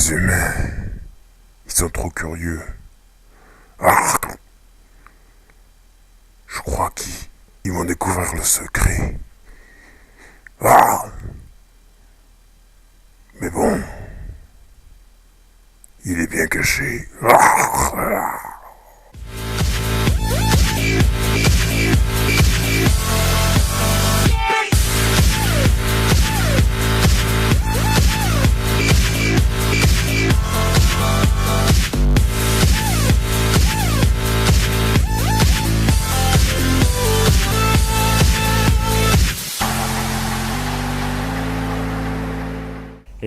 Les humains, ils sont trop curieux. Ah, je crois qu'ils vont découvrir le secret. Ah, mais bon, il est bien caché. Ah.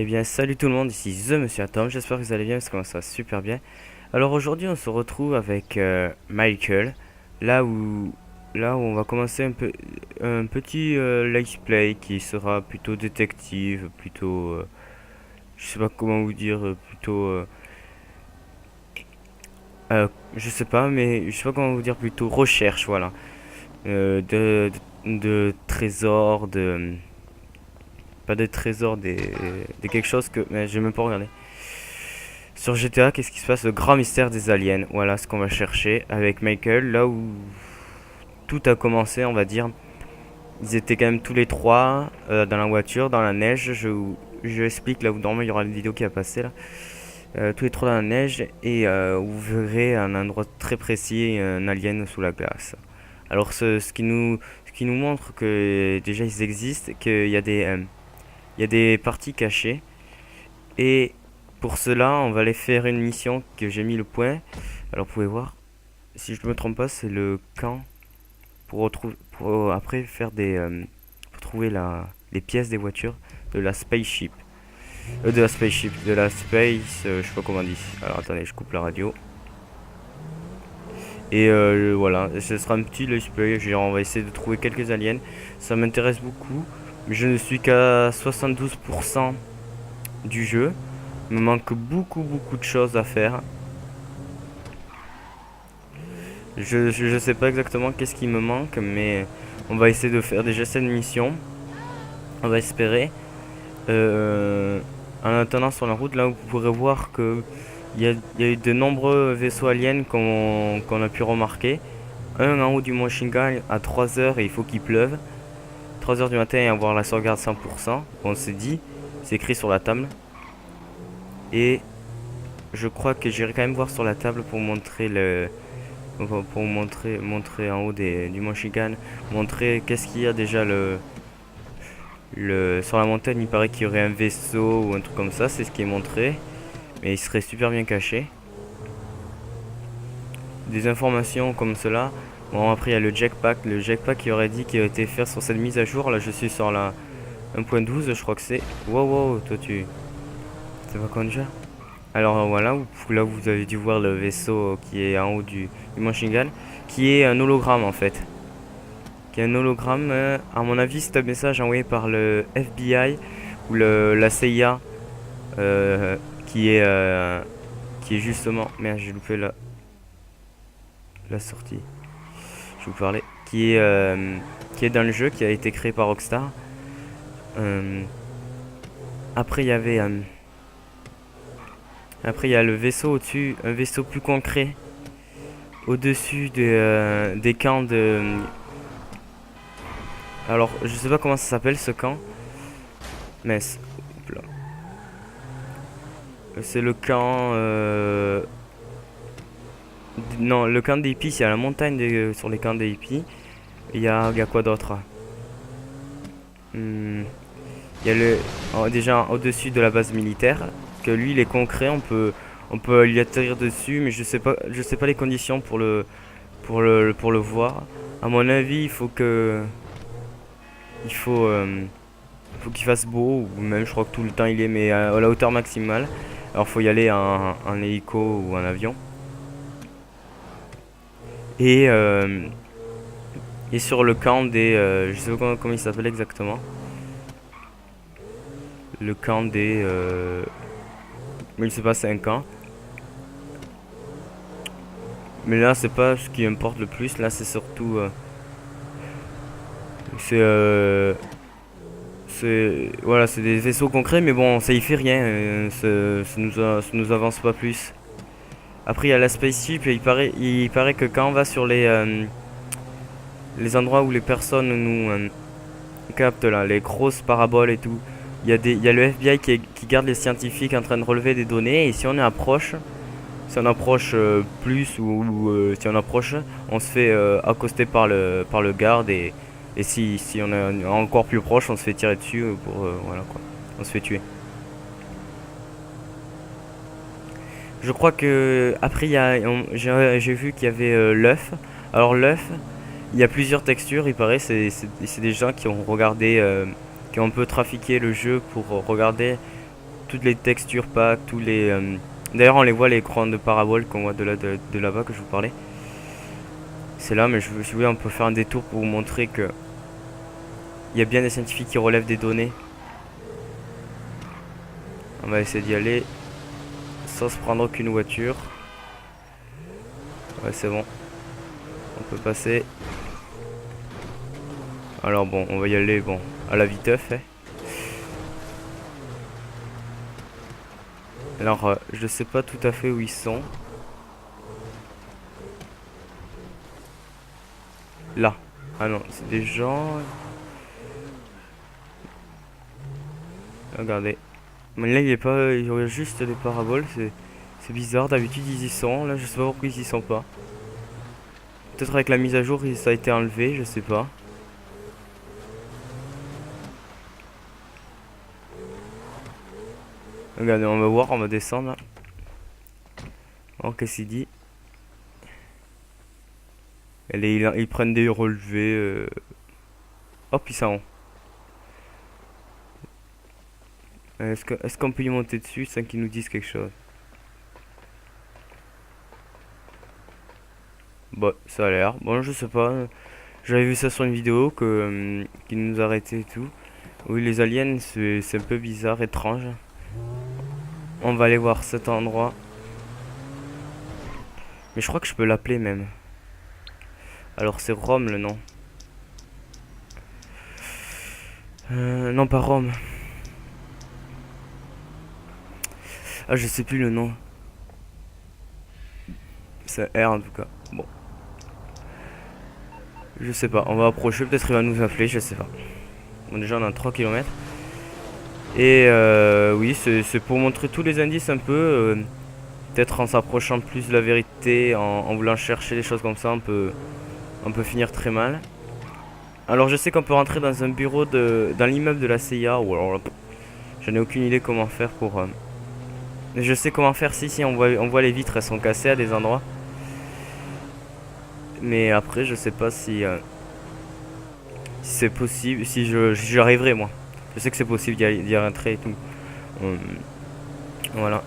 Eh bien salut tout le monde, ici The Monsieur Atom, j'espère que vous allez bien parce que ça va super bien. Alors aujourd'hui on se retrouve avec Michael, là où on va commencer un petit let's play qui sera plutôt détective, plutôt je sais pas comment vous dire, plutôt je sais pas mais je sais pas comment vous dire, plutôt recherche, voilà. De trésors, de pas de trésors, de quelque chose que mais je vais même pas regarder. Sur GTA, qu'est-ce qui se passe? Le grand mystère des aliens. Voilà ce qu'on va chercher avec Michael. Là où tout a commencé, on va dire. Ils étaient quand même tous les trois dans la voiture, dans la neige. Je explique là où normalement il y aura une vidéo qui va passer là. Tous les trois dans la neige et vous verrez un endroit très précis, un alien sous la glace. Alors ce qui nous montre que déjà ils existent, il y a des parties cachées. Et pour cela, on va aller faire une mission que j'ai mis le point. Alors vous pouvez voir, si je ne me trompe pas, c'est le camp pour après faire pour trouver les pièces des voitures de la spaceship. De la space, je sais pas comment on dit. Alors attendez, je coupe la radio. Et voilà, ce sera un petit let's play. On va essayer de trouver quelques aliens. Ça m'intéresse beaucoup. Mais je ne suis qu'à 72% du jeu. Il me manque beaucoup de choses à faire. Je sais pas exactement qu'est-ce qui me manque, mais on va essayer de faire déjà cette mission. On va espérer. Euh, En attendant sur la route, là vous pourrez voir que il y a eu de nombreux vaisseaux aliens qu'on a pu remarquer. Un en haut du Mont Shingal à 3 heures et il faut qu'il pleuve. 3 heures du matin et avoir la sauvegarde 100%. On s'est dit, c'est écrit sur la table. Et je crois que j'irai quand même voir sur la table pour montrer montrer en haut du Mont Shingal, montrer qu'est-ce qu'il y a déjà sur la montagne. Il paraît qu'il y aurait un vaisseau ou un truc comme ça, c'est ce qui est montré, mais il serait super bien caché. Des informations comme cela. Bon, après il y a le jetpack qui aurait dit qu'il aurait été fait sur cette mise à jour. Là je suis sur la 1.12, je crois que c'est. Wow, toi tu sais pas conduire. Alors voilà, là vous avez dû voir le vaisseau qui est en haut du Mont Shingal, qui est un hologramme en fait. Qui est un hologramme, à mon avis c'est un message envoyé par le FBI ou la CIA, euh, qui est euh, qui est justement... Merde, j'ai loupé la sortie. Je vous parlais. Qui est dans le jeu, qui a été créé par Rockstar. Après il y avait... Après, il y a le vaisseau au-dessus, un vaisseau plus concret, au-dessus des camps de... Alors, je sais pas comment ça s'appelle ce camp, mais c'est le camp... Non, le camp des hippies, il y a la montagne sur les camps des hippies. Il y a quoi d'autre? Il y a déjà au-dessus de la base militaire, que lui il est concret, on peut lui atterrir dessus, mais je sais pas les conditions pour le voir. À mon avis, il faut qu'il fasse beau, ou même je crois que tout le temps il est, mais à la hauteur maximale. Alors faut y aller en hélico ou en avion. Et sur le camp je sais pas comment il s'appelle exactement. Le camp des... Mais je sais pas, c'est un camp. Mais là, c'est pas ce qui importe le plus. Là, c'est surtout... c'est c'est voilà, c'est des vaisseaux concrets, mais bon, ça y fait rien. Ça nous avance pas plus. Après, il y a la spaceship et il paraît que quand on va sur les endroits où les personnes nous captent là, les grosses paraboles et tout, il y a le FBI qui garde les scientifiques en train de relever des données. Et si on approche, plus si on approche, on se fait accoster par le garde et si on est encore plus proche, on se fait tirer dessus voilà quoi, on se fait tuer. Je crois que après j'ai vu qu'il y avait l'œuf. Alors l'œuf, il y a plusieurs textures, il paraît. C'est des gens qui ont regardé, qui ont un peu trafiqué le jeu pour regarder toutes les textures packs, tous les. D'ailleurs, on les voit les grandes paraboles qu'on voit de là-bas que je vous parlais. C'est là, mais je voulais un peu faire un détour pour vous montrer que il y a bien des scientifiques qui relèvent des données. On va essayer d'y aller sans se prendre aucune voiture. Ouais, c'est bon. On peut passer. Alors bon, on va y aller bon à la viteuf. Alors, je sais pas tout à fait où ils sont. Là. Ah non, c'est des gens. Regardez. Mais là, il est pas. Il y aurait juste des paraboles. C'est bizarre. D'habitude, ils y sont. Là, je sais pas pourquoi ils y sont pas. Peut-être avec la mise à jour, ça a été enlevé. Je sais pas. Regardez, on va voir. On va descendre. Alors, qu'est-ce qu'il dit? Ils prennent des relevés. Hop, ils s'en vont. Est-ce qu'on peut y monter dessus sans qu'ils nous disent quelque chose? Bon, ça a l'air. Bon, je sais pas. J'avais vu ça sur une vidéo qu'ils nous arrêtaient et tout. Oui, les aliens, c'est un peu bizarre, étrange. On va aller voir cet endroit. Mais je crois que je peux l'appeler même. Alors, c'est Rome le nom. Non, pas Rome. Ah, je sais plus le nom. C'est R en tout cas. Bon. Je sais pas. On va approcher. Peut-être il va nous appeler. Je sais pas. Bon, déjà, on a 3 km. Et oui, c'est pour montrer tous les indices un peu. Peut-être en s'approchant plus de la vérité, en voulant chercher des choses comme ça, on peut finir très mal. Alors, je sais qu'on peut rentrer dans un bureau dans l'immeuble de la CIA. Ou alors, j'en ai aucune idée comment faire pour. Je sais comment faire si on voit les vitres, elles sont cassées à des endroits. Mais après, je sais pas si c'est possible, si j'y arriverai moi. Je sais que c'est possible d'y rentrer et tout. Voilà.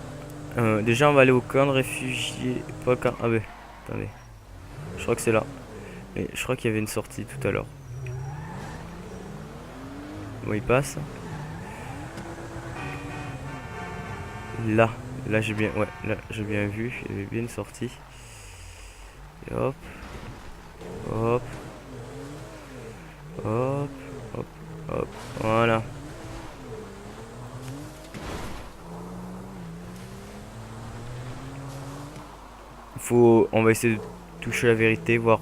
Déjà, on va aller au camp de réfugiés. Pas le camp. Ah, ouais. Attendez. Je crois que c'est là. Mais je crois qu'il y avait une sortie tout à l'heure. Bon, il passe. Là. Là, j'ai bien. Ouais, là, j'ai bien vu. Il y avait bien une sortie. Et hop. Hop. Hop. Hop. Hop. Voilà. On va essayer de toucher la vérité, voir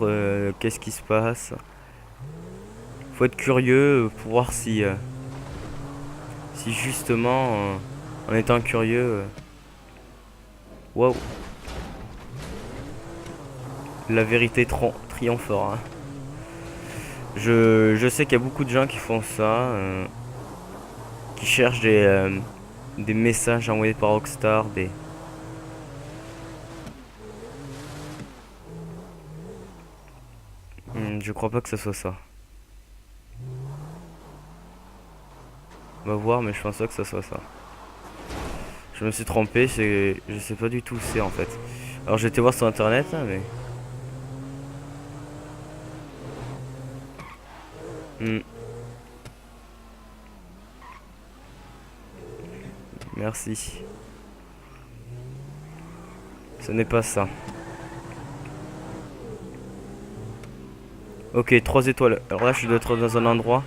qu'est-ce qui se passe. Faut être curieux pour voir si justement, en étant curieux, waouh, la vérité triomphera. Je sais qu'il y a beaucoup de gens qui font ça, qui cherchent des messages envoyés par Rockstar, je crois pas que ce soit ça. On va voir, mais je pense pas que ce soit ça. Je me suis trompé, je sais pas du tout où c'est en fait. Alors j'ai été voir sur internet, hein, mais. Merci. Ce n'est pas ça. Ok, 3 étoiles. Alors là, je dois être dans un endroit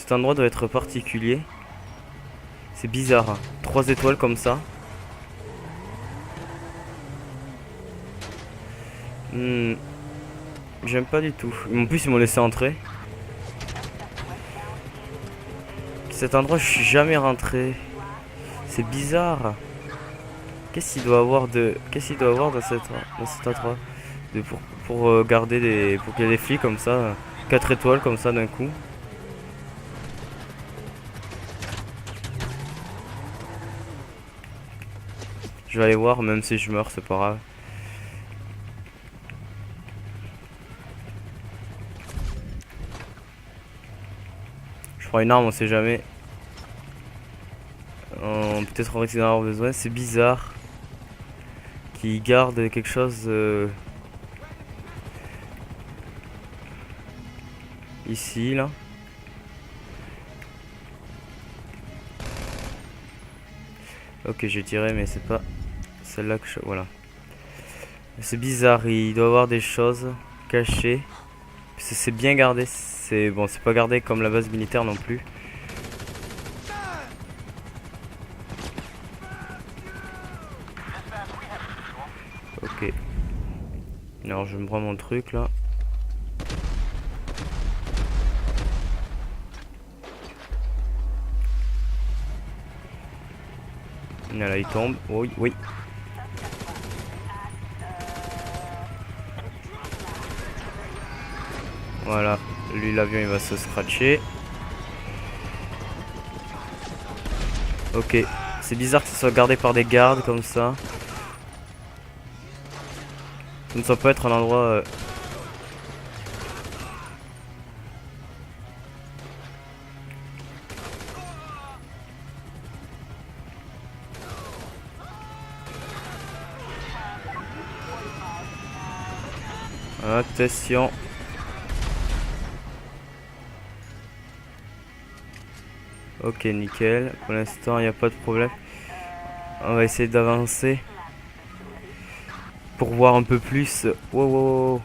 Cet endroit doit être particulier. C'est bizarre, hein. 3 étoiles comme ça. J'aime pas du tout. En plus, ils m'ont laissé entrer. Cet endroit, je suis jamais rentré. C'est bizarre. Qu'est-ce qu'il doit avoir de... Qu'est-ce qu'il doit avoir dans cet endroit pour garder des... Pour qu'il y ait des flics comme ça. 4 étoiles comme ça d'un coup. Je vais aller voir, même si je meurs, c'est pas grave. Je prends une arme, on sait jamais. Peut-être on risque d'en avoir besoin. C'est bizarre. Qui garde quelque chose ici, là. Ok, j'ai tiré, mais c'est pas celle-là que je... Voilà. C'est bizarre, il doit y avoir des choses cachées. C'est bien gardé. C'est bon, c'est pas gardé comme la base militaire non plus. Ok. Alors je me prends mon truc là. Là, il tombe. Oui, oui. Voilà. Lui, l'avion, il va se scratcher. Ok. C'est bizarre que ce soit gardé par des gardes comme ça. Ça peut être un endroit... Attention. Ok, nickel. Pour l'instant, il n'y a pas de problème. On va essayer d'avancer. Pour voir un peu plus. Wow, wow, wow.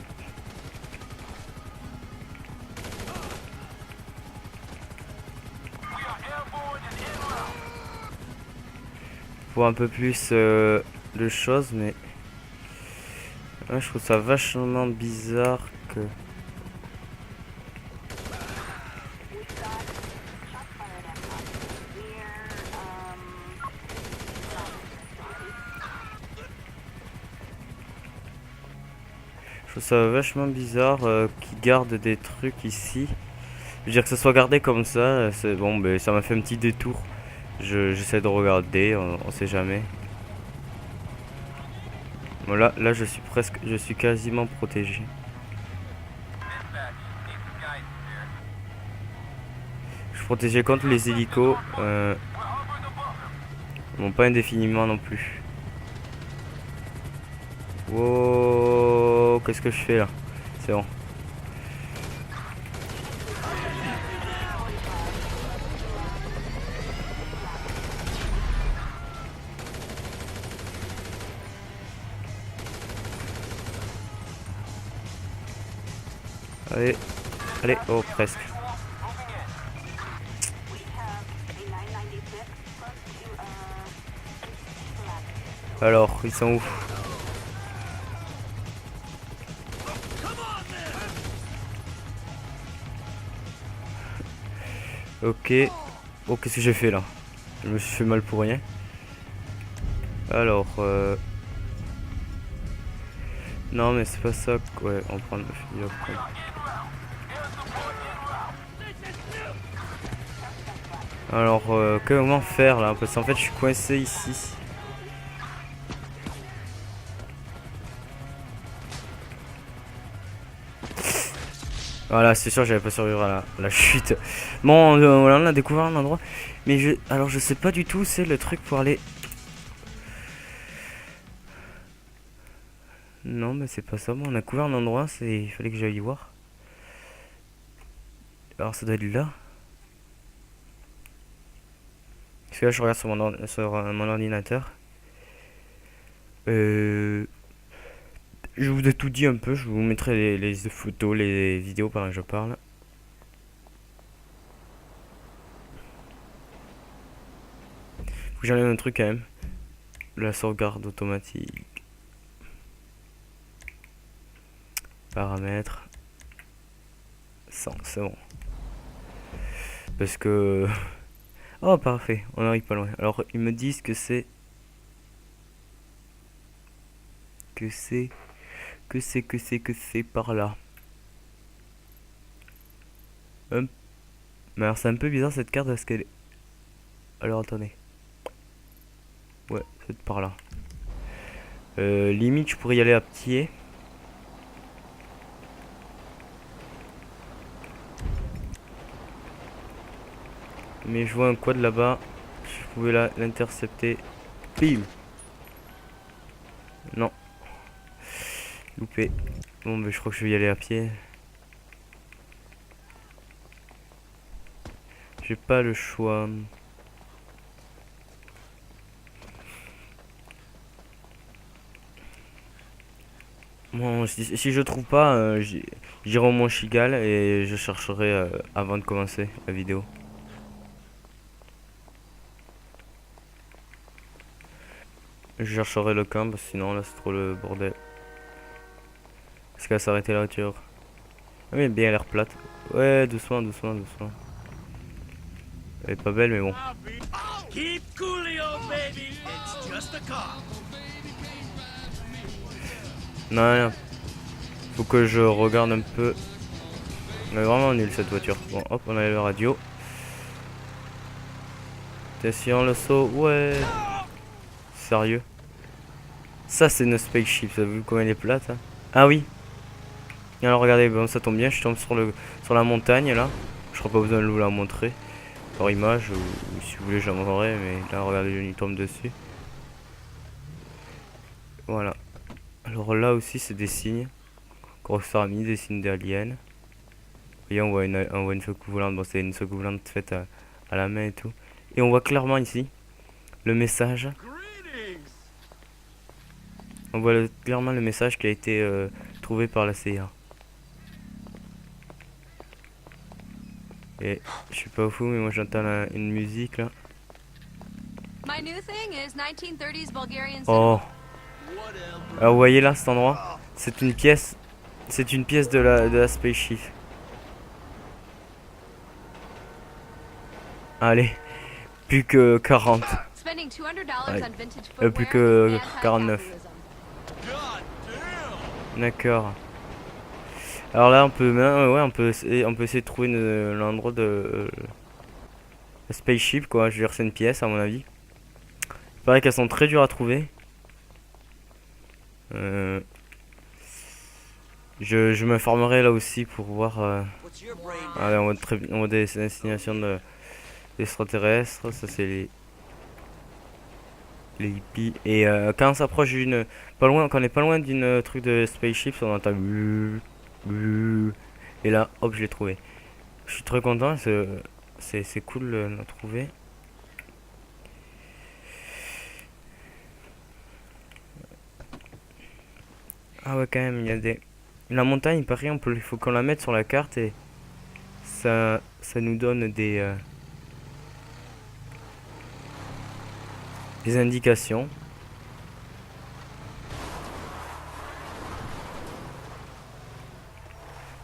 Pour un peu plus de choses, mais... Ouais, je trouve ça vachement bizarre que... Je trouve ça vachement bizarre qu'ils gardent des trucs ici. Je veux dire que ça soit gardé comme ça, c'est bon, ben ça m'a fait un petit détour. J'essaie de regarder, on sait jamais. Voilà, là je suis quasiment protégé. Je suis protégé contre les hélicos. Bon, pas indéfiniment non plus. Wow, qu'est-ce que je fais là? C'est bon. Allez, allez, oh presque. Alors, ils sont où? Ok. Oh, qu'est-ce que j'ai fait là? Je me suis fait mal pour rien. Alors, non, mais c'est pas ça. Ouais, on prend le fusil après. Alors, comment faire là? Parce qu'en fait, je suis coincé ici. Voilà, c'est sûr, j'avais pas survécu à la chute. Bon, voilà, on a découvert un endroit. Mais alors, je sais pas du tout, c'est le truc pour aller. Non, mais c'est pas ça. Bon, on a couvert un endroit, il fallait que j'aille y voir. Alors, ça doit être là. Parce que là, je regarde sur mon ordinateur. Je vous ai tout dit un peu. Je vous mettrai les photos, les vidéos pendant que je parle. Faut que j'enlève un truc quand même. La sauvegarde automatique. Paramètres. 100, c'est bon. Parce que... Oh, parfait, on arrive pas loin. Alors, ils me disent que c'est... Que c'est par là. Hum. Mais alors, c'est un peu bizarre cette carte parce qu'elle... Alors, attendez. Ouais, c'est par là. Limite, je pourrais y aller à pied. Mais je vois un quad là-bas. Je pouvais l'intercepter. Bim. Non. Loupé. Bon, mais je crois que je vais y aller à pied. J'ai pas le choix. Bon, si je trouve pas, j'irai au Mont Chigal et je chercherai avant de commencer la vidéo. Je chercherai le camp, parce que sinon là c'est trop le bordel. Est-ce qu'elle s'arrêter la voiture? Ah mais bien, elle a l'air plate. Ouais, doucement, doucement, doucement. Elle est pas belle, mais bon. Keep coolio, baby. It's just a car. Non, rien. Faut que je regarde un peu. Elle est vraiment nulle cette voiture. Bon, hop, on a le radio. Attention, le saut. Ouais. Sérieux. Ça, c'est une spaceship. Vous avez vu comment elle est plate, hein? Ah oui. Et alors, regardez, bon, ça tombe bien. Je tombe sur la montagne, là. Je crois pas besoin de vous la montrer. Par image, ou si vous voulez, je la montrerai. Mais là, regardez, je lui tombe dessus. Voilà. Alors là aussi, c'est des signes. Grosse armée, des signes d'aliens. Et on voit une soucoupe volante. Bon, c'est une soucoupe volante faite à la main et tout. Et on voit clairement ici le message. On voit clairement le message qui a été trouvé par la CIA. Et je suis pas fou, mais moi j'entends une musique là. Oh. Alors vous voyez là cet endroit, c'est une pièce. C'est une pièce de la spaceship. Allez, plus que 40. Ouais. Plus que 49. D'accord. Alors là on peut ouais, on peut essayer de trouver l'endroit de la spaceship quoi. Je veux dire c'est une pièce à mon avis. Il paraît qu'elles sont très dures à trouver. Je m'informerai là aussi pour voir. Allez, on voit des destinations d'extraterrestres. Ça c'est les hippies. Et quand on s'approche d'une, pas loin, quand on est pas loin d'une truc de spaceship, on entend. Et là, hop, je l'ai trouvé. Je suis très content. C'est cool de le trouver. Ah ouais, quand même, il y a des. La montagne, il paraît, il faut qu'on la mette sur la carte et ça nous donne des indications.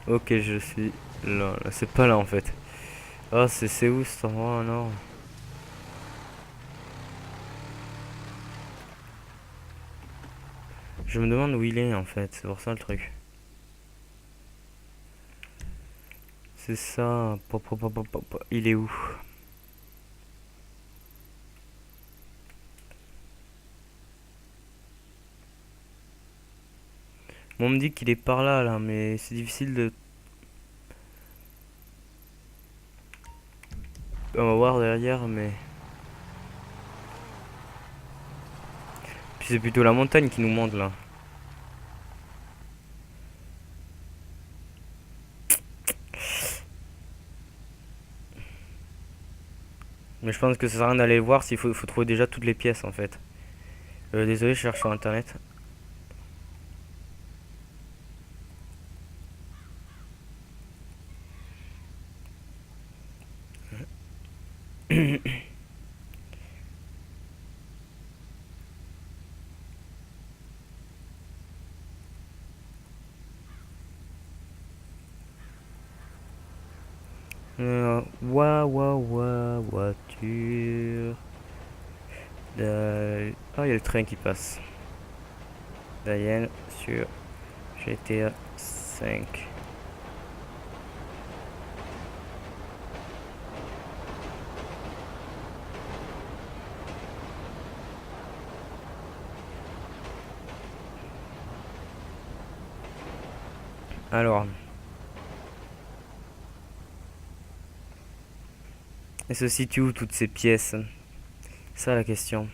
Ok, je suis là. C'est pas là en fait. Ah, c'est où cet endroit alors? Je me demande où il est en fait. C'est pour ça le truc. C'est ça. Il est où? Bon, on me dit qu'il est par là, là, mais c'est difficile de... On va voir derrière, mais... Puis c'est plutôt la montagne qui nous monte, là. Mais je pense que ça sert à rien d'aller le voir s'il faut trouver déjà toutes les pièces, en fait. Désolé, je cherche sur internet. Voiture. Ah, il y a le train qui passe. Diane sur GTA 5. Alors, elles se situent où toutes ces pièces? C'est ça la question.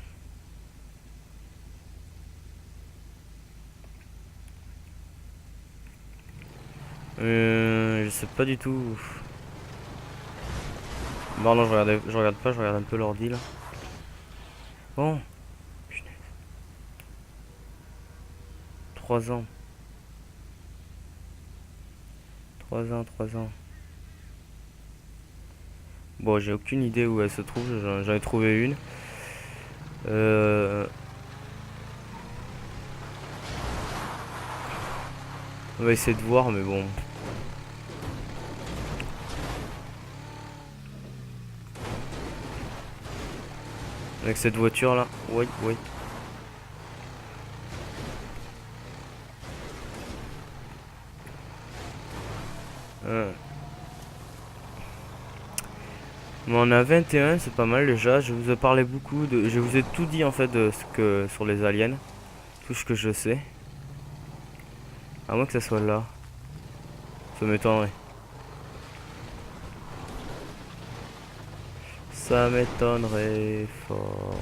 Je sais pas du tout. Bon non, je regarde pas, je regarde un peu l'ordi là. Bon. Punaise. 3 ans. 3 ans. Bon, j'ai aucune idée où elle se trouve, j'en ai trouvé une. On va essayer de voir, mais bon. Avec cette voiture là. Oui, oui. Mais on a 21, c'est pas mal déjà. Je vous ai parlé beaucoup de. Je vous ai tout dit en fait de ce que sur les aliens. Tout ce que je sais. À moins que ça soit là. Ça m'étonnerait. Ça m'étonnerait fort.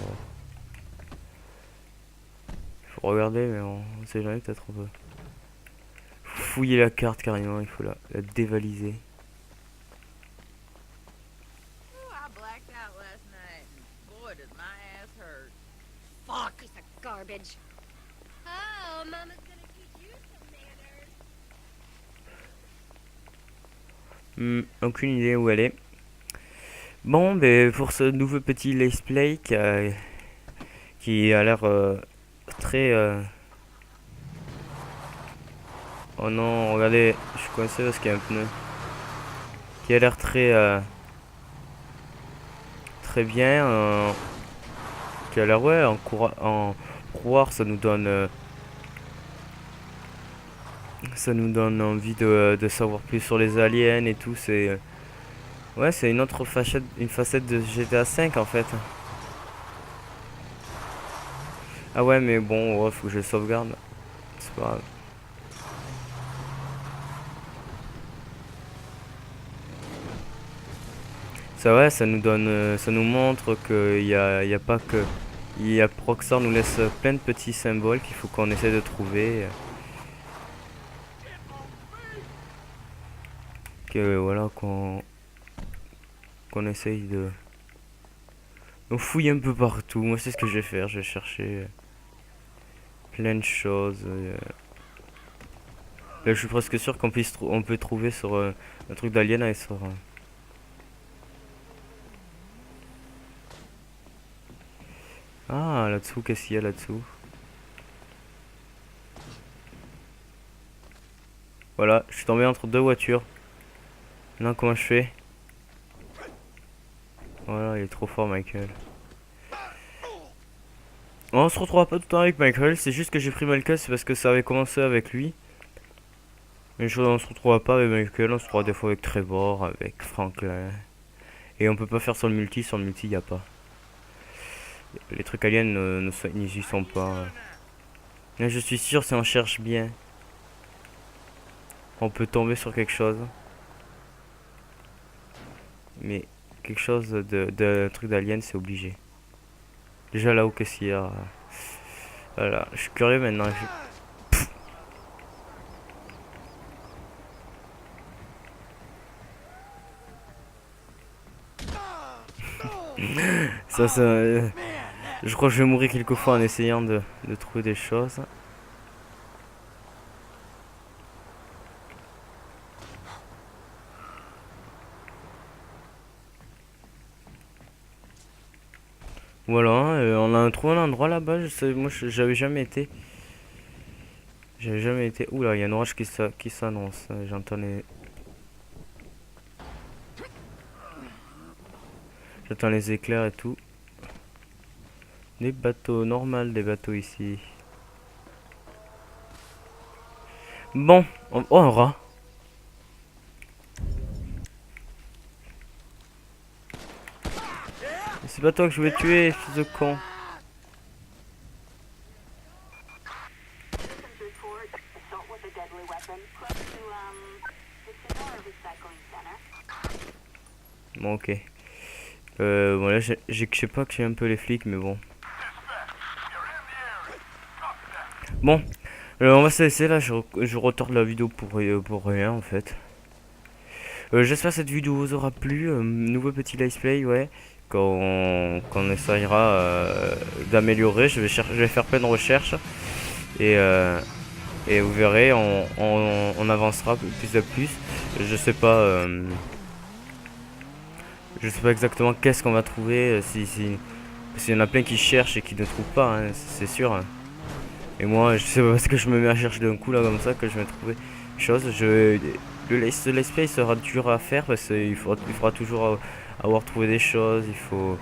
Faut regarder, mais on sait jamais, peut-être on peut fouiller la carte carrément, il faut la dévaliser. Ooh, I blacked out last night, and boy, does my ass hurt. Fuck! Piece of garbage. Oh, Mama's gonna teach you some manners. Aucune idée où elle est. Bon, ben pour ce nouveau petit let's play qui a l'air très. Oh non, regardez, je suis coincé parce qu'il y a un pneu. Qui a l'air très. Très bien. Qui a l'air, ouais, en croire, ça nous donne. Ça nous donne envie de savoir plus sur les aliens et tout. C'est. Ouais, c'est une autre facette de GTA 5 en fait. Ah ouais, mais bon, ouais, faut que je le sauvegarde. C'est pas grave. Ça ouais, ça nous donne, ça nous montre qu'il y a pas que, Rockstar nous laisse plein de petits symboles qu'il faut qu'on essaie de trouver. Que voilà qu'on essaye de fouiller un peu partout. Moi c'est ce que je vais faire, je vais chercher plein de choses. Là, je suis presque sûr on peut trouver sur un truc d'alien et sur. Ah, là-dessous, qu'est-ce qu'il y a là-dessous? Voilà, je suis tombé entre deux voitures. Maintenant, comment je fais? Voilà, il est trop fort, Michael. On se retrouvera pas tout le temps avec Michael, c'est juste que j'ai pris Michael, c'est parce que ça avait commencé avec lui. Mais on se retrouvera pas avec Michael, on se retrouvera des fois avec Trevor, avec Franklin. Et on peut pas faire sur le multi y a pas. Les trucs aliens n'y sont pas. Mais je suis sûr si on cherche bien, on peut tomber sur quelque chose. Mais quelque chose de truc d'alien c'est obligé. Déjà là-haut qu'est-ce qu'il y a? Voilà, je suis curieux maintenant. Je crois que je vais mourir quelques fois en essayant de trouver des choses. Voilà, on a trouvé un endroit là-bas. Moi, j'avais jamais été. Oula, il y a un orage qui s'annonce. J'entendais. J'attends les éclairs et tout. Des bateaux, normal des bateaux ici. Bon, oh un rat. C'est pas toi que je voulais tuer, fils de con. Bon ok. Bon là je sais pas que j'ai un peu les flics mais bon. Bon, on va se laisser là, je retarde la vidéo pour rien en fait. J'espère que cette vidéo vous aura plu. Nouveau petit let's play, ouais. Quand on essayera d'améliorer, je vais faire plein de recherches. Et vous verrez, on avancera plus à plus. Je sais pas. Je sais pas exactement qu'est-ce qu'on va trouver. Parce qu'il y en a plein qui cherchent et qui ne trouvent pas, hein, c'est sûr. Hein. Et moi, je sais pas parce que je me mets à chercher d'un coup là comme ça que je vais trouver des choses. Ce let's play sera dur à faire parce qu'il faudra toujours avoir trouvé des choses. Il faut.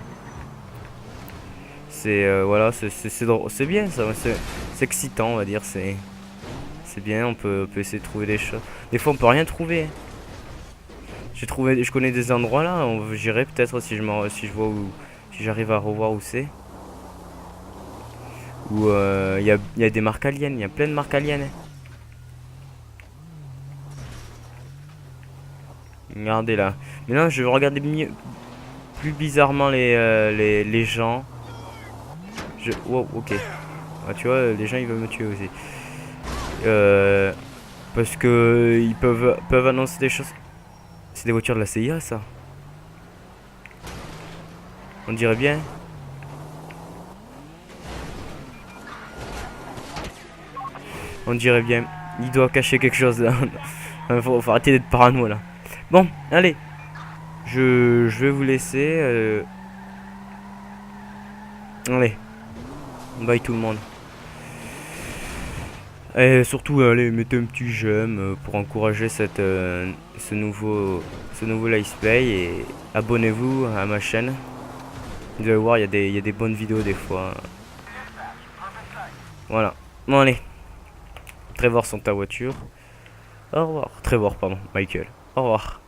Voilà, c'est bien ça. C'est excitant, on va dire. C'est bien. On peut essayer de trouver des choses. Des fois, on peut rien trouver. Hein. Je connais des endroits là. J'irai peut-être si je vois où, si j'arrive à revoir où c'est. Où il y a des marques aliens. Il y a plein de marques aliens. Hein. Regardez là. Maintenant, je vais regarder plus bizarrement les gens. Wow, ok. Ah, tu vois, les gens ils veulent me tuer aussi. Parce que ils peuvent annoncer des choses. C'est des voitures de la CIA, ça. On dirait bien. On dirait bien. Il doit cacher quelque chose là. faut arrêter d'être parano là. Bon, allez. Je vais vous laisser. Allez. Bye tout le monde. Et surtout, allez, mettez un petit j'aime pour encourager ce nouveau let's play. Et abonnez-vous à ma chaîne. Vous allez voir, il y a des bonnes vidéos des fois. Voilà. Bon, allez. Trevor sont ta voiture. Au revoir. Trevor, pardon. Michael. Au revoir.